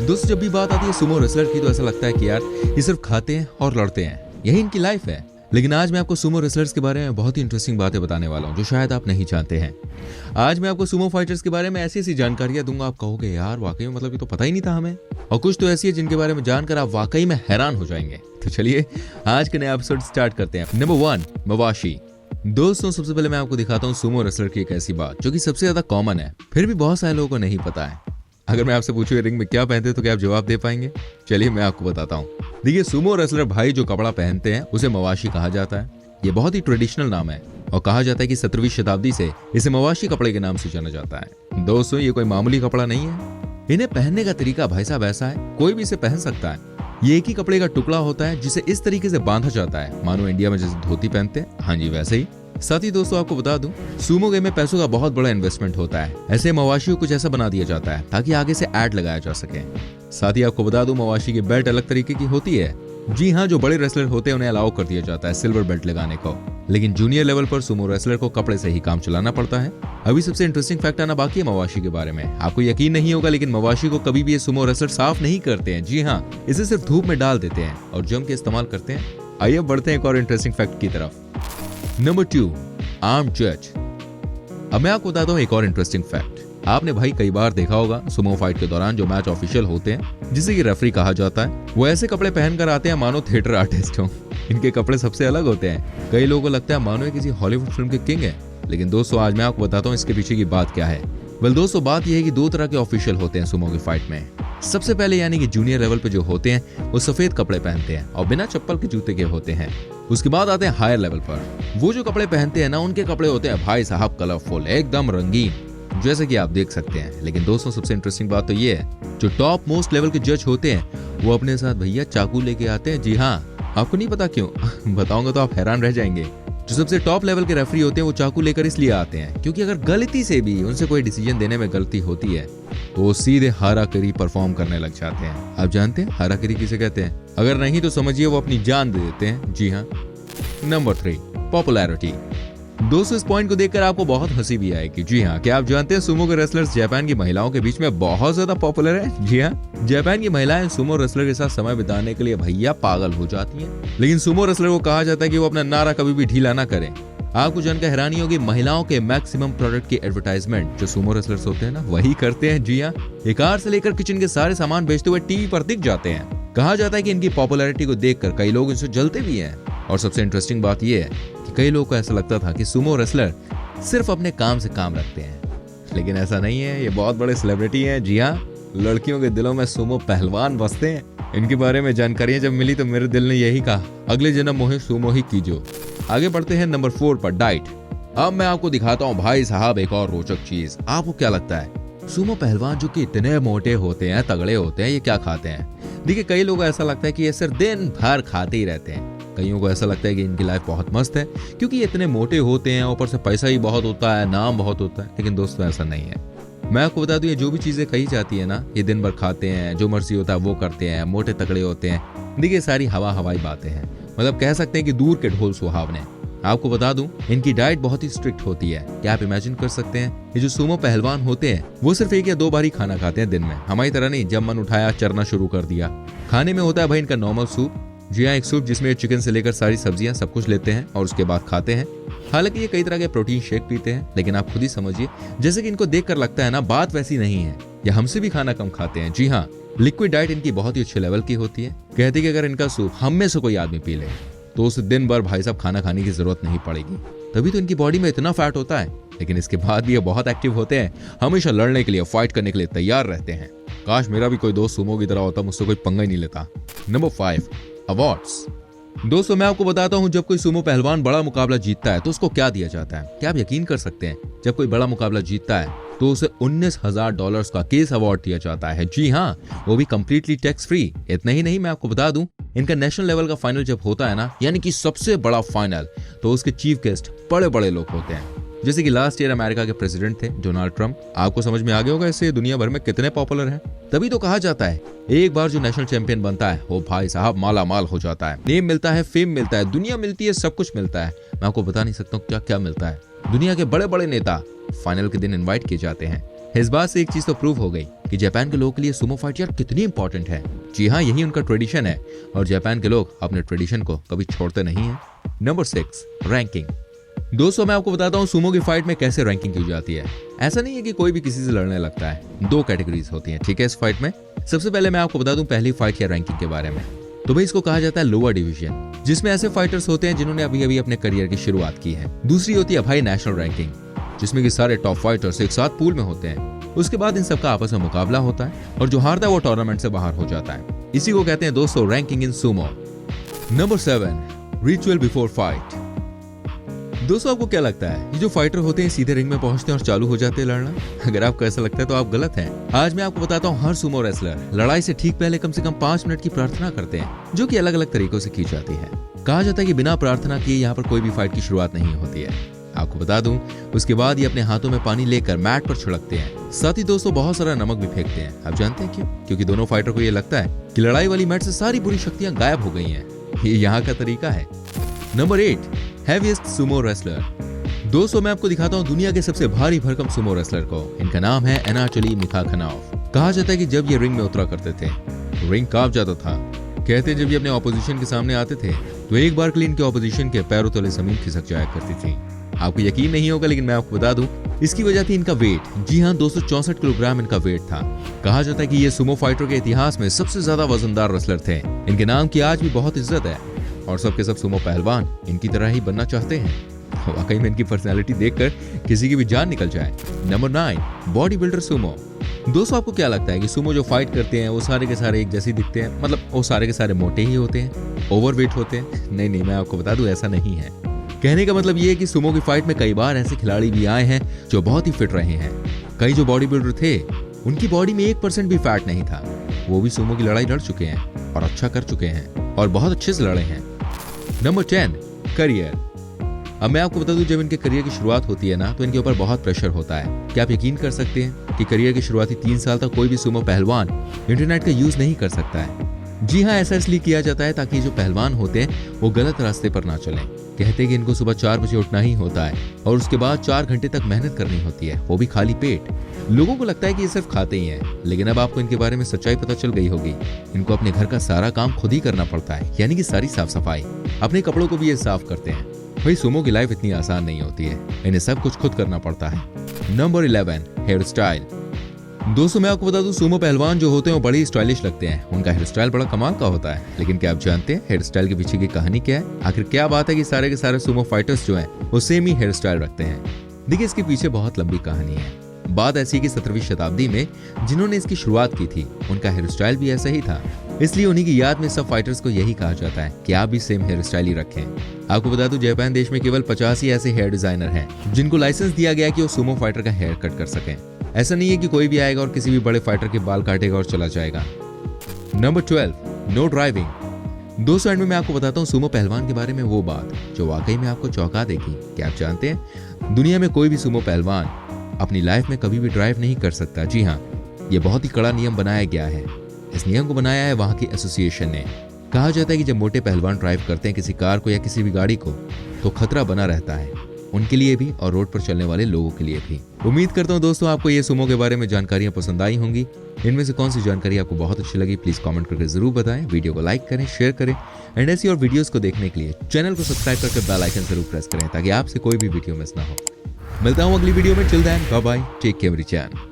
दोस्तों जब भी बात आती है सुमो रेसलर की तो ऐसा लगता है कि यार ये सिर्फ खाते हैं और लड़ते हैं, यही इनकी लाइफ है। लेकिन आज मैं आपको सुमो रेसलर्स के बारे में बहुत ही इंटरेस्टिंग बातें बताने वाला हूं जो शायद आप नहीं जानते हैं। आज मैं आपको सुमो फाइटर्स के बारे में ऐसी ऐसी जानकारियां दूंगा, आप कहोगे यार वाकई में, मतलब ये तो पता ही नहीं था हमें। और कुछ तो ऐसी है जिनके बारे में जानकर आप वाकई में हैरान हो जाएंगे। तो चलिए आज के नए एपिसोड स्टार्ट करते हैं। नंबर 1, मवाशी। दोस्तों सबसे पहले मैं आपको दिखाता हूँ सुमो रेसलर की एक ऐसी बात जो कि सबसे ज्यादा कॉमन है, फिर भी बहुत सारे लोगों को नहीं पता है। अगर मैं आपसे पूछूं रिंग में क्या पहनते तो क्या आप जवाब दे पाएंगे? चलिए मैं आपको बताता हूँ। देखिए सुमो रेसलर भाई जो कपड़ा पहनते हैं उसे मवाशी कहा जाता है। ये बहुत ही ट्रेडिशनल नाम है और कहा जाता है कि 17वीं शताब्दी से इसे मवाशी कपड़े के नाम से जाना जाता है। दोस्तों ये कोई मामूली कपड़ा नहीं है। इन्हें पहनने का तरीका भाई साहब ऐसा है, कोई भी इसे पहन सकता है। ये एक ही कपड़े का टुकड़ा होता है जिसे इस तरीके से बांधा जाता है मानो इंडिया में जैसे धोती पहनते हैं, हाँ जी वैसे ही। साथ ही दोस्तों आपको बता दूं, सुमो गेम में पैसों का बहुत बड़ा इन्वेस्टमेंट होता है। ऐसे मवाशी को कुछ ऐसा बना दिया जाता है ताकि आगे से ऐड लगाया जा सके। साथ ही आपको बता दूं मवाशी की बेल्ट अलग तरीके की होती है। जी हाँ, जो बड़े रेसलर होते हैं उन्हें अलाउ कर दिया जाता है सिल्वर बेल्ट लगाने को, लेकिन जूनियर लेवल पर सुमो रेसलर को कपड़े से ही काम चलाना पड़ता है। अभी सबसे इंटरेस्टिंग फैक्ट आना बाकी है मवाशी के बारे में। आपको यकीन नहीं होगा लेकिन मवाशी को कभी भी ये सुमो रेसलर साफ नहीं करते हैं। जी हाँ, इसे सिर्फ धूप में डाल देते हैं और जम के इस्तेमाल करते हैं। आइए बढ़ते हैं एक और इंटरेस्टिंग फैक्ट की तरफ। नंबर 2, आर्म जज। अब मैं आपको बताता हूँ एक और इंटरेस्टिंग फैक्ट। आपने भाई कई बार देखा होगा सुमो फाइट के दौरान जो मैच ऑफिशियल होते हैं जिसे कि रेफरी कहा जाता है, वो ऐसे कपड़े पहनकर आते हैं मानो थिएटर आर्टिस्ट हो। इनके कपड़े सबसे अलग होते हैं। कई लोगों को लगता है मानो ये किसी हॉलीवुड फिल्म के किंग है, लेकिन दोस्तों आज मैं आपको बताता हूँ इसके पीछे की बात क्या है। वेल दोस्तों बात यह है कि 2 तरह के ऑफिशियल होते हैं सुमो की फाइट में। सबसे पहले यानी कि जूनियर लेवल पे जो होते हैं वो सफेद कपड़े पहनते हैं और बिना चप्पल के जूते के होते हैं। उसके बाद आते हैं हायर लेवल पर। वो जो कपड़े पहनते हैं ना, उनके कपड़े होते हैं भाई साहब कलरफुल, एकदम रंगीन, जैसे कि आप देख सकते हैं। लेकिन दोस्तों सबसे इंटरेस्टिंग बात तो ये है, जो टॉप मोस्ट लेवल के जज होते हैं वो अपने साथ भैया चाकू लेके आते हैं। जी हाँ, आपको नहीं पता क्यों? बताऊंगा तो आप हैरान रह जाएंगे। जो सबसे टॉप लेवल के रेफरी होते हैं वो चाकू लेकर इसलिए आते हैं क्योंकि अगर गलती से भी उनसे कोई डिसीजन देने में गलती होती है तो वो सीधे हाराकरी परफॉर्म करने लग जाते हैं। आप जानते हैं हाराकरी किसे कहते हैं? अगर नहीं तो समझिए वो अपनी जान दे देते हैं। जी हाँ। Number 3, popularity. दोस्तों इस पॉइंट को देखकर आपको बहुत हंसी भी आएगी। जी हाँ, क्या आप जानते हैं सुमो के रेसलर्स जापान की महिलाओं के बीच में बहुत ज्यादा पॉपुलर है? जी हाँ, जापान की महिलाएं सुमो रेसलर के साथ समय बिताने के लिए भैया पागल हो जाती हैं। लेकिन सुमो रेसलर को कहा जाता है कि वो अपना नारा कभी भी ढीला ना करें। आपको जानकर हैरानी होगी, महिलाओं के मैक्सिमम प्रोडक्ट की एडवर्टाइजमेंट जो सुमो रेसलर्स होते हैं ना वही करते हैं। जी हाँ, एक कार से लेकर किचन के सारे सामान बेचते हुए टीवी पर दिख जाते हैं। कहा जाता है कि इनकी पॉपुलैरिटी को देखकर कई लोग इनसे जलते भी हैं। और सबसे इंटरेस्टिंग बात यह है कि कई लोगों को ऐसा लगता था कि सुमो रेसलर सिर्फ अपने काम से काम रखते हैं, लेकिन ऐसा नहीं है। ये बहुत बड़े सेलिब्रिटी हैं। जी हाँ, लड़कियों के दिलों में सुमो पहलवान बसते हैं। इनके बारे में जानकारियां जब मिली तो मेरे दिल ने यही कहा, अगले जन्म मोहे सुमो ही कीजो। आगे बढ़ते हैं नंबर 4 पर, डाइट। अब मैं आपको दिखाता हूँ भाई साहब एक और रोचक चीज। आपको क्या लगता है सुमो पहलवान जो कि इतने मोटे होते हैं, तगड़े होते हैं, ये क्या खाते हैं? देखिए कई लोगों को ऐसा लगता है कि ये सिर्फ दिन भर खाते ही रहते हैं। कईयों को ऐसा लगता है कि इनकी लाइफ बहुत मस्त है क्योंकि ये इतने मोटे होते हैं, ऊपर से पैसा ही बहुत होता है, नाम बहुत होता है। लेकिन दोस्तों ऐसा नहीं है। मैं आपको बता दूं, ये जो भी चीजें कही जाती है ना, ये दिन भर खाते हैं, जो मर्जी होता है वो करते हैं, मोटे तगड़े होते हैं, देखिए सारी हवाई बातें हैं। मतलब कह सकते हैं कि दूर के ढोल सुहावने। आपको बता दूं इनकी डाइट बहुत ही स्ट्रिक्ट होती है। क्या आप इमेजिन कर सकते हैं, ये जो सुमो पहलवान होते हैं वो सिर्फ 1 या 2 बार ही खाना खाते हैं दिन में। हमारी तरह नहीं, जब मन उठाया चरना शुरू कर दिया। खाने में होता है भाई इनका नॉर्मल सूप। जी हाँ, एक सूप जिसमें चिकन से लेकर सारी सब्जियां सब कुछ लेते हैं और उसके बाद खाते हैं। हालांकि ये कई तरह के प्रोटीन शेक पीते हैं, लेकिन आप खुद ही समझिए, जैसे कि इनको देखकर लगता है ना बात वैसी नहीं है। ये हमसे भी खाना कम खाते हैं। जी हाँ, लिक्विड डाइट इनकी बहुत ही अच्छे लेवल की होती है। कहते कि अगर इनका सूप हम में से कोई आदमी पी ले तो उसे दिन भर भाई साहब खाना खाने की जरूरत नहीं पड़ेगी। तभी तो इनकी बॉडी में इतना फैट होता है। लेकिन इसके बाद भी ये बहुत एक्टिव होते हैं, हमेशा लड़ने के लिए, फाइट करने के लिए तैयार रहते हैं। काश मेरा भी कोई दोस्त सुमो की तरह होता, मुझसे कोई पंगा ही नहीं लेता। Number 5, awards. दोस्तों मैं आपको बताता हूं, जब कोई सुमो पहलवान बड़ा मुकाबला जीतता है तो उसको क्या दिया जाता है? क्या आप यकीन कर सकते हैं? जब कोई बड़ा मुकाबला जीतता है तो उसे $19,000 का केस अवार्ड दिया जाता है। जी हाँ, वो भी कंप्लीटली टैक्स फ्री। इतना ही नहीं, मैं आपको बता दूं, इनका नेशनल लेवल का फाइनल जब होता है ना, यानी कि सबसे बड़ा फाइनल, तो उसके चीफ गेस्ट बड़े बड़े लोग होते हैं। जैसे कि लास्ट ईयर अमेरिका के प्रेसिडेंट थे डोनाल्ड ट्रंप। आपको समझ में आ गया होगा इससे दुनिया भर में कितने पॉपुलर हैं। तभी तो कहा जाता है एक बार जो नेशनल चैंपियन बनता है वो भाई साहब माला माल हो जाता है। नेम मिलता है, फेम मिलता है, दुनिया मिलती है, सब कुछ मिलता है। मैं आपको बता नहीं सकता क्या क्या मिलता है। दुनिया के बड़े बड़े नेता फाइनल के दिन इन्वाइट किए जाते हैं। इस बात से एक चीज तो प्रूव हो गई कि जापान के लोगों के लिए सुमो फाइट यार कितनी इंपॉर्टेंट है। जी हाँ, यही उनका ट्रेडिशन है और जापान के लोग अपने ट्रेडिशन को कभी छोड़ते नहीं है। Number 6, ranking. दोस्तों मैं आपको बताता हूँ सुमो की फाइट में कैसे रैंकिंग की जाती है। ऐसा नहीं है कि कोई भी किसी से लड़ने लगता है। 2 कैटेगरीज होती हैं, ठीक है, इस फाइट में। सबसे पहले मैं आपको बता दूं पहली फाइट या रैंकिंग के बारे में। तो भाई इसको कहा जाता है लोअर डिवीजन, जिसमें ऐसे फाइटर्स होते हैं जिन्होंने अभी अभी अपने करियर की शुरुआत की है। दूसरी होती है भाई नेशनल रैंकिंग, जिसमें कि सारे टॉप फाइटर्स एक साथ पूल में होते हैं। उसके बाद इन सबका आपस में मुकाबला होता है और जो हारता है वो टूर्नामेंट से बाहर हो जाता है। इसी को कहते हैं दोस्तों रैंकिंग इन Sumo. Number 7, ritual before fight. दोस्तों आपको क्या लगता है ये जो फाइटर होते हैं सीधे रिंग में पहुंचते हैं और चालू हो जाते हैं लड़ना? अगर आपको ऐसा लगता है तो आप गलत हैं। आज मैं आपको बताता हूँ हर सुमो रेसलर लड़ाई से ठीक पहले कम से कम 5 मिनट की प्रार्थना करते हैं, जो कि अलग अलग तरीकों से की जाती है। कहा जाता है कि बिना प्रार्थना किए यहाँ पर कोई भी फाइट की शुरुआत नहीं होती है। आपको बता दूं उसके बाद ये अपने हाथों में पानी लेकर मैट पर छिड़कते हैं। साथ ही दोस्तों बहुत सारा नमक भी फेंकते हैं। आप जानते हैं क्यों? क्योंकि दोनों फाइटर को ये लगता है कि लड़ाई वाली मैट से सारी बुरी शक्तियां गायब हो गई हैं। ये यहाँ का तरीका है। Number 8, heaviest Sumo wrestler. दोस्तों मैं आपको दिखाता हूँ दुनिया के सबसे भारी भरकम सुमो रेसलर को। इनका नाम है एनाटोली मिखाखनोव। कहा जाता है कि जब ये रिंग में उतरा करते थे रिंग कांप जाता था। कहते हैं जब ये अपने ऑपोजिशन के सामने आते थे तो एक बार के लिए इनके ऑपोजिशन के पैरों तले जमीन खिसक जाया करती थी। आपको यकीन नहीं होगा लेकिन मैं आपको बता दूं इसकी वजह थी इनका वेट। जी हाँ, 264 किलोग्राम इनका वेट था। कहा जाता है कि ये सुमो फाइटर के इतिहास में सबसे ज्यादा वजनदार रेसलर थे। इनके नाम की आज भी बहुत इज्जत है और सबके सब सुमो पहलवान इनकी तरह ही बनना चाहते हैं। वाकई में इनकी पर्सनैलिटी देखकर किसी की भी जान निकल जाए। Number 9, body builder Sumo. दोस्तों आपको क्या लगता है कि सुमो जो फाइट करते हैं वो सारे के सारे एक जैसे दिखते हैं? मतलब वो सारे के सारे मोटे ही होते हैं, ओवरवेट होते हैं? नहीं, मैं आपको बता दूं ऐसा नहीं है। कहने का मतलब ये है कि सुमो की फाइट में कई बार ऐसे खिलाड़ी भी आए हैं जो बहुत ही फिट रहे हैं। कई जो बॉडी बिल्डर थे उनकी बॉडी में 1% भी फैट नहीं था। वो भी सुमो की लड़ाई लड़ चुके हैं और अच्छा कर चुके हैं और बहुत अच्छे से लड़े हैं। Number 10, career. अब मैं आपको बता दूं जब इनके करियर की शुरुआत होती है ना तो इनके ऊपर बहुत प्रेशर होता है। क्या आप यकीन कर सकते हैं कि करियर की शुरुआती 3 साल तक कोई भी सुमो पहलवान इंटरनेट का यूज नहीं कर सकता है। जी हाँ, ऐसा इसलिए किया जाता है ताकि जो पहलवान होते हैं वो गलत रास्ते पर ना चलें। कहते हैं कि इनको सुबह 4 बजे उठना ही होता है और उसके बाद 4 घंटे तक मेहनत करनी होती है, वो भी खाली पेट। लोगों को लगता है कि ये सिर्फ खाते ही हैं, लेकिन अब आपको इनके बारे में सच्चाई पता चल गई होगी। इनको अपने घर का सारा काम खुद ही करना पड़ता है, यानी कि सारी साफ सफाई। अपने कपड़ों को भी ये साफ करते हैं। भाई सुमो की लाइफ इतनी आसान नहीं होती है, इन्हें सब कुछ खुद करना पड़ता है। Number 11, hairstyle. दोस्तों मैं आपको बता दूं सुमो पहलवान जो होते हैं वो बड़े ही स्टाइलिश लगते हैं। उनका हेयर स्टाइल बड़ा कमाल का होता है। लेकिन क्या आप जानते हैं हेयर स्टाइल के पीछे की कहानी क्या है? आखिर क्या बात है कि सारे के सारे सुमो फाइटर्स जो हैं वो सेम ही हेयर स्टाइल रखते हैं? देखिए इसके पीछे बहुत लंबी कहानी है। बात ऐसी कि 17वीं शताब्दी में जिन्होंने इसकी शुरुआत की थी उनका हेयर स्टाइल भी ऐसा ही था, इसलिए उन्हीं की याद में सब फाइटर्स को यही कहा जाता है कि आप भी सेम हेयर स्टाइल ही रखें। आपको बता दूं जापान देश में केवल 50 ही ऐसे हेयर डिजाइनर हैं जिनको लाइसेंस दिया गया कि वो सुमो फाइटर का हेयर कट कर सकें। ऐसा नहीं है कि कोई भी आएगा और किसी भी बड़े फाइटर के बाल काटेगा और चला जाएगा। Number 12, no driving. दोस्तों एंड में मैं आपको बताता हूँ सुमो पहलवान के बारे में वो बात जो वाकई में आपको चौंका देगी। क्या आप जानते हैं दुनिया में कोई भी सुमो पहलवान अपनी लाइफ में कभी भी ड्राइव नहीं कर सकता। जी हाँ, ये बहुत ही कड़ा नियम बनाया गया है। इस नियम को बनाया है वहां की एसोसिएशन ने। कहा जाता है कि जब मोटे पहलवान ड्राइव करते हैं किसी कार को या किसी भी गाड़ी को तो खतरा बना रहता है, उनके लिए भी और रोड पर चलने वाले लोगों के लिए भी। उम्मीद करता हूँ दोस्तों आपको ये सुमो के बारे में जानकारियां पसंद आई होंगी। इनमें से कौन सी जानकारी आपको बहुत अच्छी लगी प्लीज कमेंट करके जरूर बताएं। वीडियो को लाइक करें, शेयर करें एंड ऐसी और वीडियोस को देखने के लिए चैनल को सब्सक्राइब करके बेल आइकन जरूर प्रेस करें ताकि आपसे कोई भी वीडियो मिस ना हो। मिलता हूँ अगली वीडियो में। Till then bye bye, take care everyone.